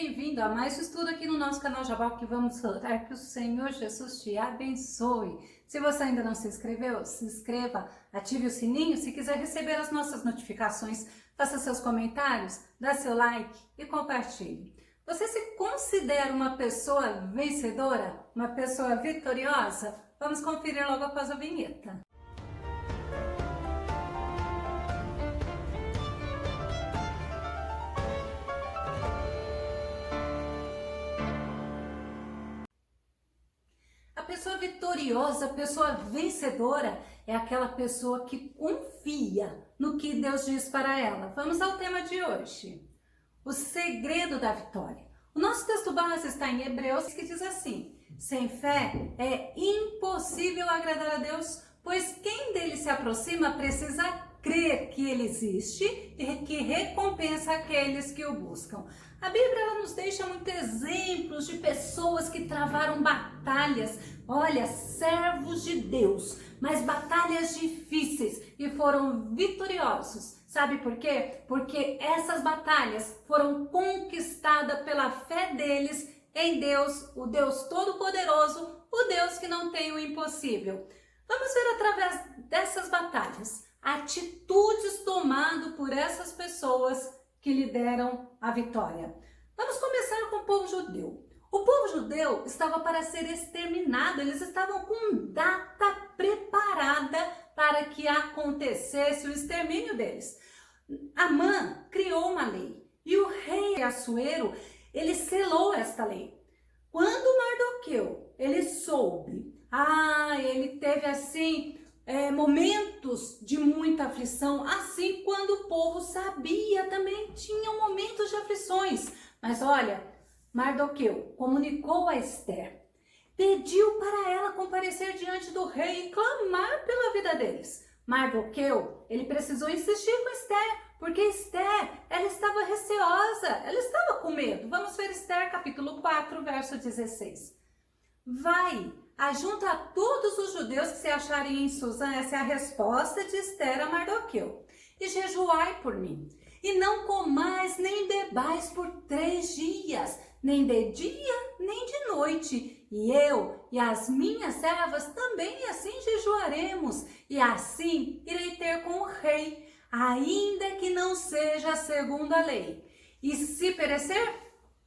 bem-vindo a mais um estudo aqui no nosso canal Jabal, que vamos orar que o Senhor Jesus te abençoe. Se você ainda não se inscreveu, se inscreva, ative o sininho. Se quiser receber as nossas notificações, faça seus comentários, dá seu like e compartilhe. Você se considera uma pessoa vencedora? Uma pessoa vitoriosa? Vamos conferir logo após a vinheta. A pessoa vitoriosa, a pessoa vencedora é aquela pessoa que confia no que Deus diz para ela. Vamos ao tema de hoje. O segredo da vitória. O nosso texto base está em Hebreus, que diz assim: sem fé é impossível agradar a Deus, pois quem dele se aproxima precisa crer que ele existe e que recompensa aqueles que o buscam. A Bíblia ela nos deixa muitos exemplos de pessoas que travaram batalhas, olha, servos de Deus, mas batalhas difíceis e foram vitoriosos. Sabe por quê? Porque essas batalhas foram conquistadas pela fé deles em Deus, o Deus Todo-Poderoso, o Deus que não tem o impossível. Vamos ver através dessas batalhas atitudes tomadas por essas pessoas que lhe deram a vitória. Vamos começar com o povo judeu. O povo judeu estava para ser exterminado, eles estavam com data preparada para que acontecesse o extermínio deles. Amã criou uma lei e o rei Assuero, ele selou esta lei. Quando Mardoqueu, ele soube, ele teve assim momentos de muita aflição, assim quando o povo sabia também tinham momentos de aflições. Mas olha, Mardoqueu comunicou a Esther, pediu para ela comparecer diante do rei e clamar pela vida deles. Mardoqueu, ele precisou insistir com Esther, porque Esther, ela estava receosa, ela estava com medo. Vamos ver Esther capítulo 4, verso 16. Vai, ajunta a todos os judeus que se acharem em Susã, essa é a resposta de Esther a Mardoqueu, e jejuai por mim, e não comais nem bebais por 3 dias, nem de dia, nem de noite, e eu e as minhas servas também assim jejuaremos, e assim irei ter com o rei, ainda que não seja segundo a lei, e se perecer,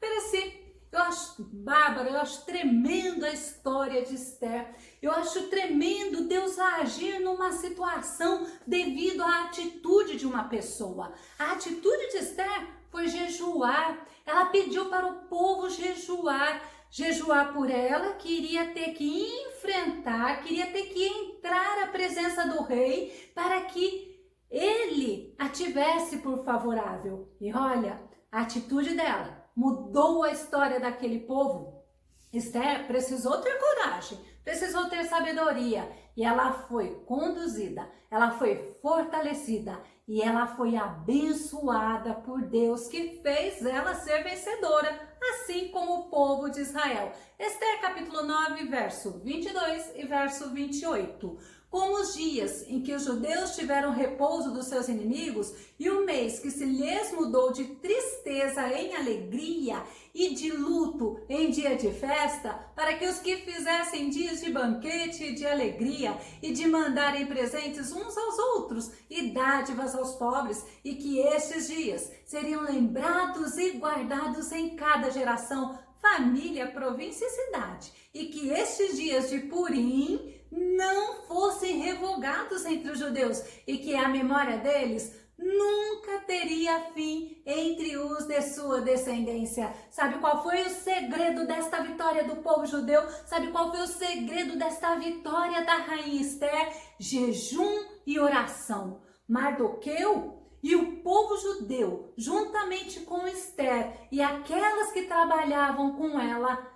pereci. Eu acho bárbaro, eu acho tremendo a história de Esther. Eu acho tremendo Deus agir numa situação devido à atitude de uma pessoa. A atitude de Esther foi jejuar. Ela pediu para o povo jejuar. Jejuar por ela, que iria ter que enfrentar, queria ter que entrar à presença do rei para que ele a tivesse por favorável. E olha, a atitude dela mudou a história daquele povo. Esther precisou ter coragem, precisou ter sabedoria, e ela foi conduzida, ela foi fortalecida e ela foi abençoada por Deus, que fez ela ser vencedora, assim como o povo de Israel. Esther capítulo 9, verso 22 e verso 28. Como os dias em que os judeus tiveram repouso dos seus inimigos, e o mês que se lhes mudou de tristeza em alegria e de luto em dia de festa, para que os que fizessem dias de banquete e de alegria, e de mandarem presentes uns aos outros e dádivas aos pobres, e que estes dias seriam lembrados e guardados em cada geração, família, província e cidade, e que estes dias de Purim não fossem revogados entre os judeus, e que a memória deles nunca teria fim entre os de sua descendência. Sabe qual foi o segredo desta vitória do povo judeu? Sabe qual foi o segredo desta vitória da rainha Esther? Jejum e oração. Mardoqueu e o povo judeu, juntamente com Esther e aquelas que trabalhavam com ela,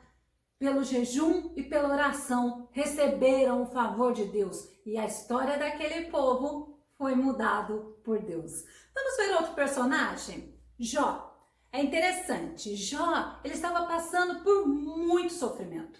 pelo jejum e pela oração, receberam o favor de Deus. E a história daquele povo foi mudado por Deus. Vamos ver outro personagem? Jó. É interessante, Jó, ele estava passando por muito sofrimento.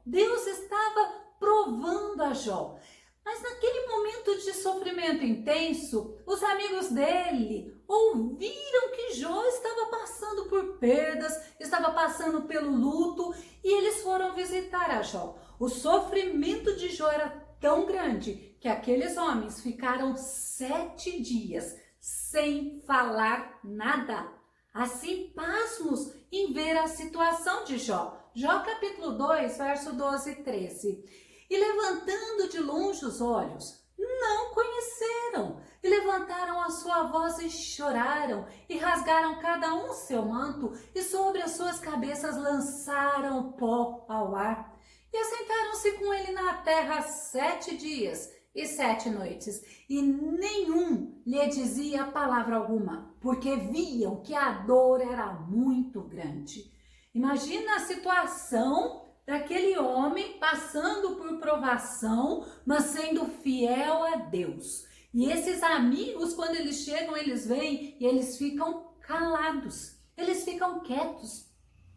Deus estava provando a Jó. Mas naquele momento de sofrimento intenso, os amigos dele ouviram que Jó estava passando por perdas, estava passando pelo luto e eles foram visitar a Jó. O sofrimento de Jó era tão grande que aqueles homens ficaram 7 dias sem falar nada. Assim, pasmos em ver a situação de Jó. Jó capítulo 2, verso 12 e 13. E levantando de longe os olhos, não conheceram. E levantaram a sua voz e choraram, e rasgaram cada um seu manto, e sobre as suas cabeças lançaram pó ao ar. E assentaram-se com ele na terra 7 dias e 7 noites, e nenhum lhe dizia palavra alguma, porque viam que a dor era muito grande. Imagina a situação daquele homem passando por provação, mas sendo fiel a Deus. E esses amigos, quando eles chegam, eles vêm e eles ficam calados, eles ficam quietos,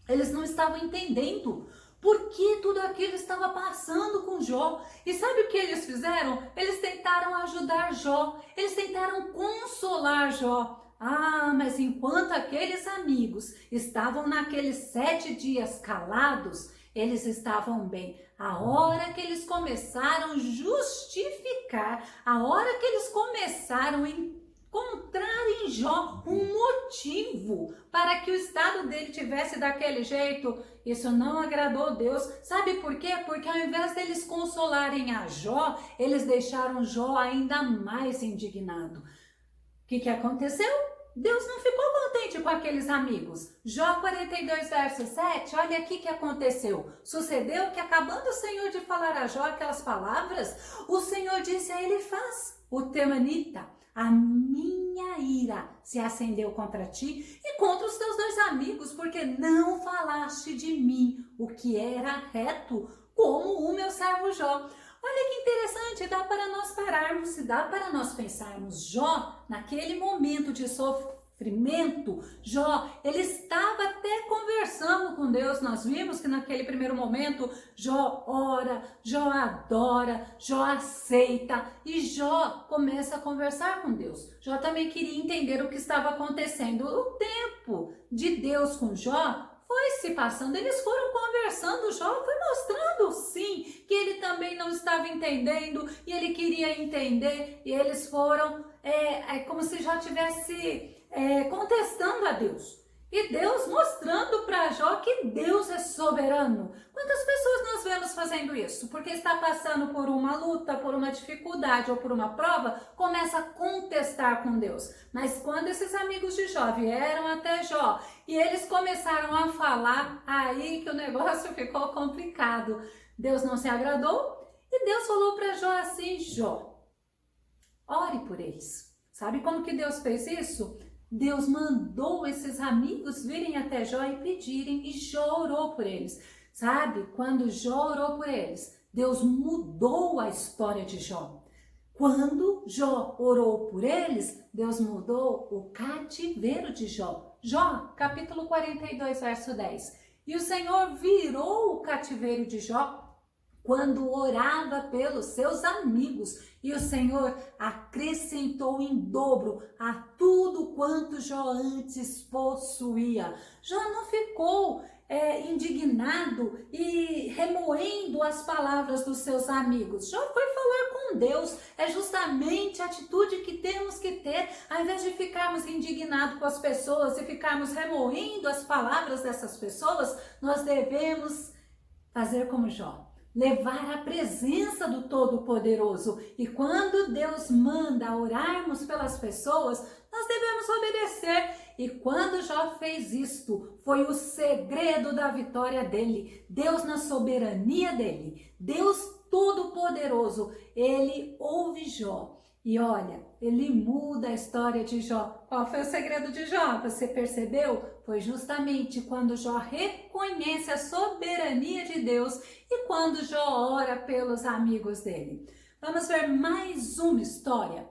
eles não estavam entendendo por que tudo aquilo estava passando com Jó. E sabe o que eles fizeram? Eles tentaram ajudar Jó, eles tentaram consolar Jó. Ah, mas enquanto aqueles amigos estavam naqueles 7 dias calados, eles estavam bem. A hora que eles começaram a justificar, a hora que eles começaram a encontrar em Jó um motivo para que o estado dele tivesse daquele jeito, isso não agradou a Deus. Sabe por quê? Porque ao invés deles consolarem a Jó, eles deixaram Jó ainda mais indignado. O que aconteceu? Deus não ficou contente com aqueles amigos. Jó 42, verso 7, olha aqui o que aconteceu. Sucedeu que, acabando o Senhor de falar a Jó aquelas palavras, o Senhor disse a Elifaz, o temanita: a minha ira se acendeu contra ti e contra os teus 2 amigos, porque não falaste de mim o que era reto, como o meu servo Jó. Olha que interessante, dá para nós pararmos e dá para nós pensarmos. Jó, naquele momento de sofrimento, Jó, ele estava até conversando com Deus. Nós vimos que naquele primeiro momento, Jó ora, Jó adora, Jó aceita e Jó começa a conversar com Deus. Jó também queria entender o que estava acontecendo. O tempo de Deus com Jó foi se passando, eles foram conversando, Jó foi mostrando sim que ele também não estava entendendo e ele queria entender, e eles foram como se Jó estivesse contestando a Deus. E Deus mostrando para Jó que Deus é soberano. Quantas pessoas nós vemos fazendo isso? Porque está passando por uma luta, por uma dificuldade ou por uma prova, começa a contestar com Deus. Mas quando esses amigos de Jó vieram até Jó e eles começaram a falar, aí que o negócio ficou complicado. Deus não se agradou e Deus falou para Jó assim: Jó, ore por eles. Sabe como que Deus fez isso? Deus mandou esses amigos virem até Jó e pedirem, e Jó orou por eles. Sabe, quando Jó orou por eles, Deus mudou a história de Jó. Quando Jó orou por eles, Deus mudou o cativeiro de Jó. Jó, capítulo 42, verso 10. E o Senhor virou o cativeiro de Jó quando orava pelos seus amigos, e o Senhor acrescentou em dobro a tudo quanto Jó antes possuía. Jó não ficou indignado e remoendo as palavras dos seus amigos. Jó foi falar com Deus. É justamente a atitude que temos que ter, ao invés de ficarmos indignados com as pessoas e ficarmos remoendo as palavras dessas pessoas, nós devemos fazer como Jó. Levar a presença do Todo-Poderoso. E quando Deus manda orarmos pelas pessoas, nós devemos obedecer. E quando Jó fez isto, foi o segredo da vitória dele. Deus, na soberania dele, Deus Todo-Poderoso, ele ouve Jó. E olha, ele muda a história de Jó. Qual foi o segredo de Jó? Você percebeu? Foi justamente quando Jó reconhece a soberania de Deus e quando Jó ora pelos amigos dele. Vamos ver mais uma história.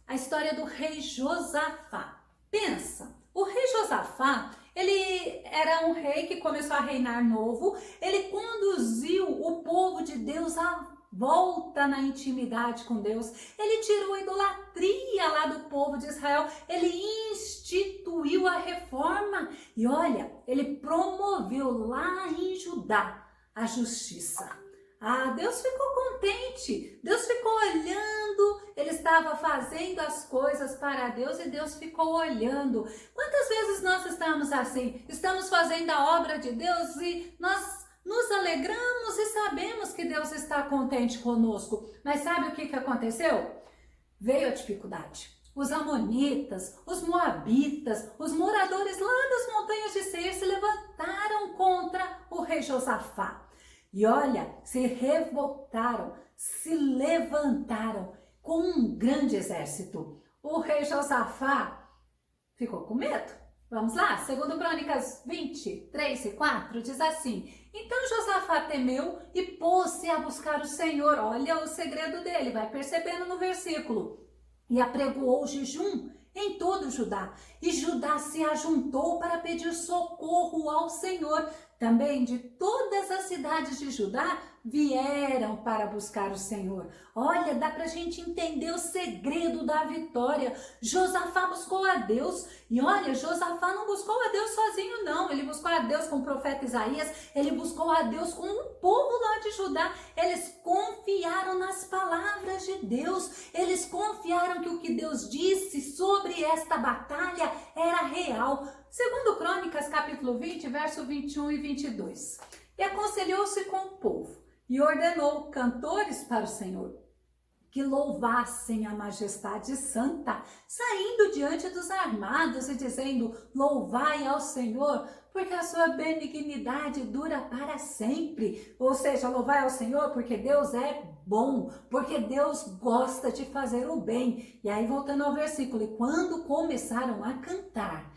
A história do rei Josafá. Pensa, o rei Josafá, ele era um rei que começou a reinar novo. Ele conduziu o povo de Deus a volta na intimidade com Deus. Ele tirou a idolatria lá do povo de Israel. Ele instituiu a reforma. E olha, ele promoveu lá em Judá a justiça. Deus ficou contente, Deus ficou olhando, ele estava fazendo as coisas para Deus e Deus ficou olhando. Quantas vezes nós estamos assim? Estamos fazendo a obra de Deus e nós nos alegramos e sabemos que Deus está contente conosco. Mas sabe o que aconteceu? Veio a dificuldade. Os amonitas, os moabitas, os moradores lá das montanhas de Seir se levantaram contra o rei Josafá. E olha, se revoltaram, se levantaram com um grande exército. O rei Josafá ficou com medo. Vamos lá, 2 Crônicas 20, 3 e 4 diz assim: Então Josafá temeu e pôs-se a buscar o Senhor. Olha o segredo dele, vai percebendo no versículo. E apregoou jejum em todo Judá. E Judá se ajuntou para pedir socorro ao Senhor. Também de todas as cidades de Judá vieram para buscar o Senhor. Olha, dá para a gente entender o segredo da vitória. Josafá buscou a Deus. E olha, Josafá não buscou a Deus sozinho, não. Ele buscou a Deus com o profeta Isaías. Ele buscou a Deus com o povo lá de Judá. Eles confiaram nas palavras de Deus. Eles confiaram que o que Deus disse sobre esta batalha era real. 2 Crônicas, capítulo 20, verso 21 e 22. E aconselhou-se com o povo e ordenou cantores para o Senhor, que louvassem a majestade santa, saindo diante dos armados e dizendo: louvai ao Senhor, porque a sua benignidade dura para sempre. Ou seja, louvai ao Senhor porque Deus é bom, porque Deus gosta de fazer o bem. E aí, voltando ao versículo, e quando começaram a cantar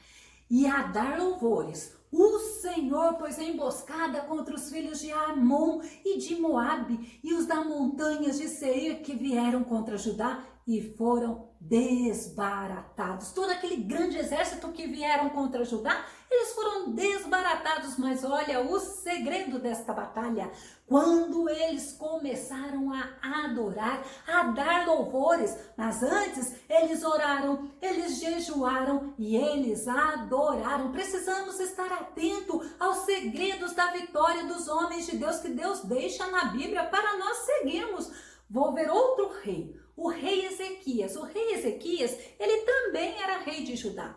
e a dar louvores, o Senhor pôs emboscada contra os filhos de Amon e de Moabe e os da montanhas de Seir que vieram contra Judá e foram desbaratados. Todo aquele grande exército que vieram contra Judá, eles foram desbaratados. Mas olha o segredo desta batalha. Quando eles começaram a adorar, a dar louvores, mas antes eles oraram, eles jejuaram e eles adoraram. Precisamos estar atentos aos segredos da vitória dos homens de Deus que Deus deixa na Bíblia para nós seguirmos. Vou ver outro rei, o rei Ezequias. O rei Ezequias, ele também era rei de Judá.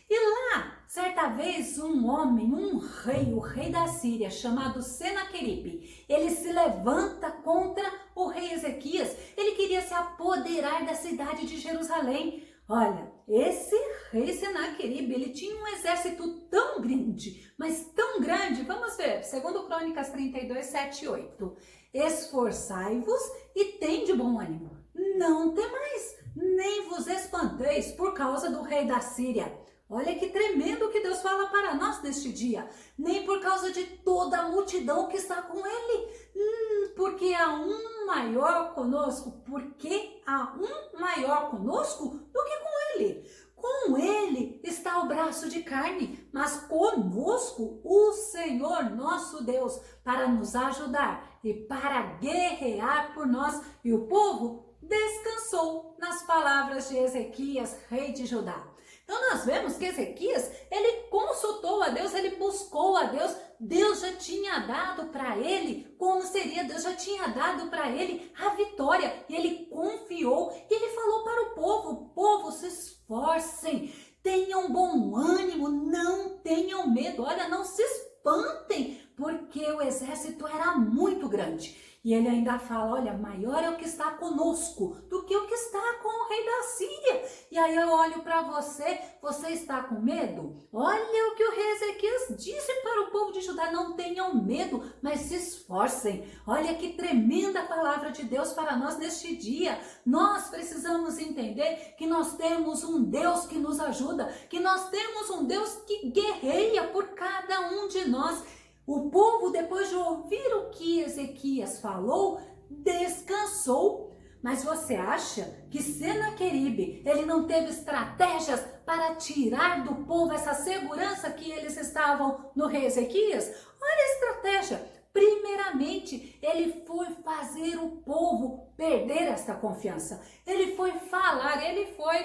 E lá, certa vez, um homem, um rei, o rei da Síria, chamado Senaqueribe, ele se levanta contra o rei Ezequias. Ele queria se apoderar da cidade de Jerusalém. Olha, esse rei Senaqueribe, ele tinha um exército tão grande, mas tão grande. Vamos ver, 2 Crônicas 32, 7 e 8. Esforçai-vos e tende bom ânimo. Não temais, nem vos espanteis por causa do rei da Síria. Olha que tremendo que Deus fala para nós neste dia. Nem por causa de toda a multidão que está com ele. Porque há um maior conosco. Porque há um maior conosco do que com ele. Com ele está o braço de carne, mas conosco o Senhor nosso Deus, para nos ajudar e para guerrear por nós. E o povo descansou nas palavras de Ezequias, rei de Judá. Então nós vemos que Ezequias, ele consultou a Deus, ele buscou a Deus. Deus já tinha dado para ele como seria, Deus já tinha dado para ele a vitória. E ele confiou e ele falou para o povo: povo, se esforcem, tenham bom ânimo, não tenham medo. Olha, não se espantem, porque o exército era muito grande. E ele ainda fala: olha, maior é o que está conosco do que o que está com o rei da Síria. E aí eu olho para você, você está com medo? Olha o que o rei Ezequias disse para o povo de Judá: não tenham medo, mas se esforcem. Olha que tremenda palavra de Deus para nós neste dia. Nós precisamos entender que nós temos um Deus que nos ajuda, que nós temos um Deus que guerreia por cada um de nós. O povo, depois de ouvir o que Ezequias falou, descansou. Mas você acha que Senaqueribe, ele não teve estratégias para tirar do povo essa segurança que eles estavam no rei Ezequias? Olha a estratégia. Primeiramente, ele foi fazer o povo perder esta confiança. Ele foi falar,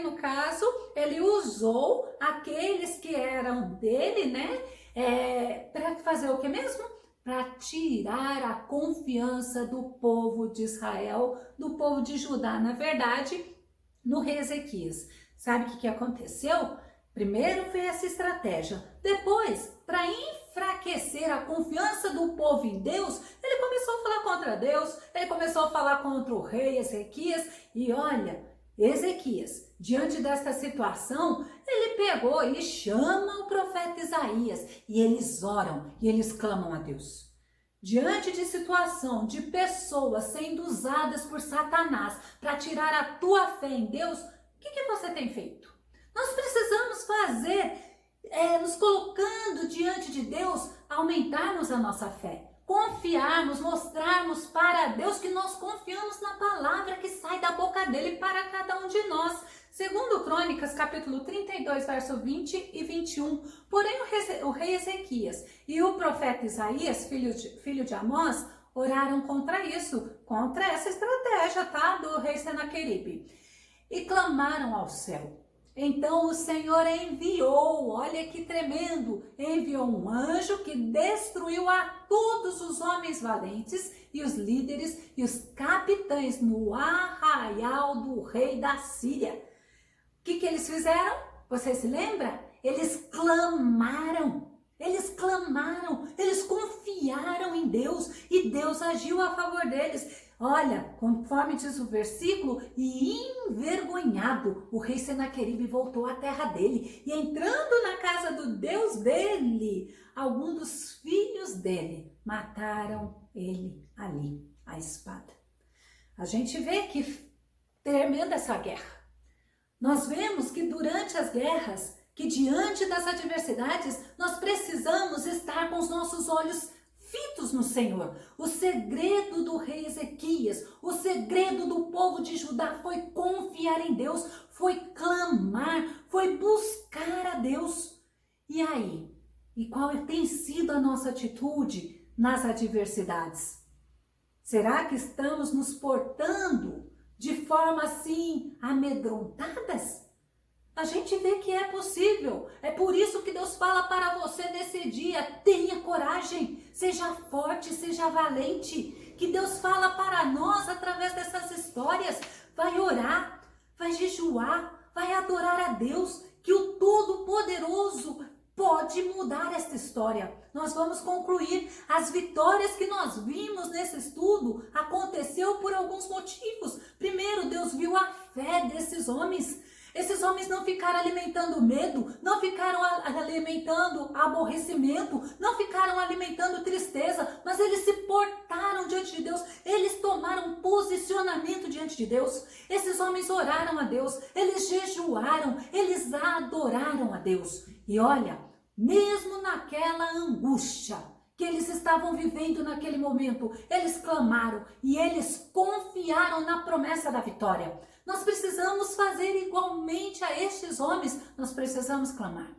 no caso, ele usou aqueles que eram dele, né? Para fazer o que mesmo? Para tirar a confiança do povo de Israel, do povo de Judá, na verdade, no rei Ezequias. Sabe o que aconteceu? Primeiro foi essa estratégia. Depois, para enfraquecer a confiança do povo em Deus, ele começou a falar contra Deus, ele começou a falar contra o rei Ezequias. E olha, Ezequias, diante desta situação, ele pegou e chama o profeta Isaías. E eles oram e eles clamam a Deus. Diante de situação de pessoas sendo usadas por Satanás para tirar a tua fé em Deus, o que você tem feito? Nós precisamos fazer, nos colocando diante de Deus, aumentarmos a nossa fé, confiarmos, mostrarmos para Deus que nós confiamos na palavra que sai da boca dele para cada um de nós. Segundo Crônicas, capítulo 32, verso 20 e 21, porém o rei Ezequias e o profeta Isaías, filho de Amós, oraram contra isso, contra essa estratégia, tá, do rei Senaqueribe, e clamaram ao céu. Então o Senhor enviou, olha que tremendo, enviou um anjo que destruiu a todos os homens valentes e os líderes e os capitães no arraial do rei da Síria. O que eles fizeram? Você se lembra? Eles clamaram, eles confiaram em Deus e Deus agiu a favor deles. Olha, conforme diz o versículo, e envergonhado, o rei Senaqueribe voltou à terra dele, e entrando na casa do Deus dele, alguns dos filhos dele mataram ele ali, à espada. A gente vê que tremenda essa guerra. Nós vemos que durante as guerras, que diante das adversidades, nós precisamos estar com os nossos olhos fitos no Senhor. O segredo do rei Ezequias, o segredo do povo de Judá foi confiar em Deus, foi clamar, foi buscar a Deus. E aí? E qual tem sido a nossa atitude nas adversidades? Será que estamos nos portando de forma assim amedrontadas? A gente vê que é possível. É por isso que Deus fala para você nesse dia: tenha coragem, seja forte, seja valente. Que Deus fala para nós através dessas histórias. Vai orar, vai jejuar, vai adorar a Deus, que o Todo-Poderoso pode mudar esta história. Nós vamos concluir. As vitórias que nós vimos nesse estudo aconteceu por alguns motivos. Primeiro, Deus viu a fé desses homens. Esses homens não ficaram alimentando medo, não ficaram alimentando aborrecimento, não ficaram alimentando tristeza, mas eles se portaram diante de Deus, eles tomaram posicionamento diante de Deus. Esses homens oraram a Deus, eles jejuaram, eles adoraram a Deus. E olha, mesmo naquela angústia que eles estavam vivendo naquele momento, eles clamaram e eles confiaram na promessa da vitória. Nós precisamos fazer igualmente a estes homens, nós precisamos clamar.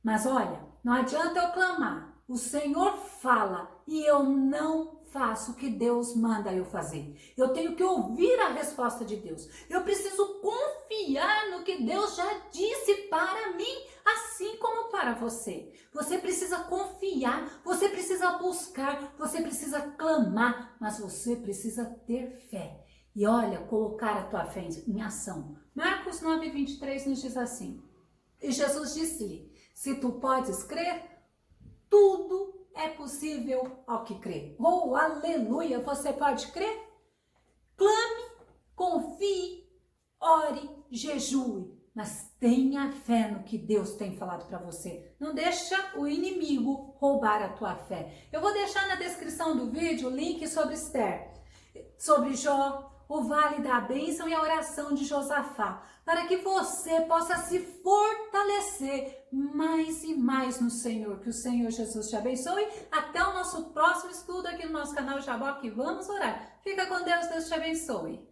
Mas olha, não adianta eu clamar, o Senhor fala e eu não faço o que Deus manda eu fazer. Eu tenho que ouvir a resposta de Deus. Eu preciso confiar no que Deus já disse para mim, assim como para você. Você precisa confiar, você precisa buscar, você precisa clamar, mas você precisa ter fé. E olha, colocar a tua fé em ação. Marcos 9:23 nos diz assim: e Jesus disse-lhe: se tu podes crer, tudo é possível ao que crê. Oh, aleluia! Você pode crer? Clame, confie, ore, jejue, mas tenha fé no que Deus tem falado para você. Não deixa o inimigo roubar a tua fé. Eu vou deixar na descrição do vídeo o link sobre Esther, sobre Jó, o vale da bênção e a oração de Josafá, para que você possa se fortalecer mais e mais no Senhor. Que o Senhor Jesus te abençoe. Até o nosso próximo estudo aqui no nosso canal Jaboque. Vamos orar. Fica com Deus, Deus te abençoe.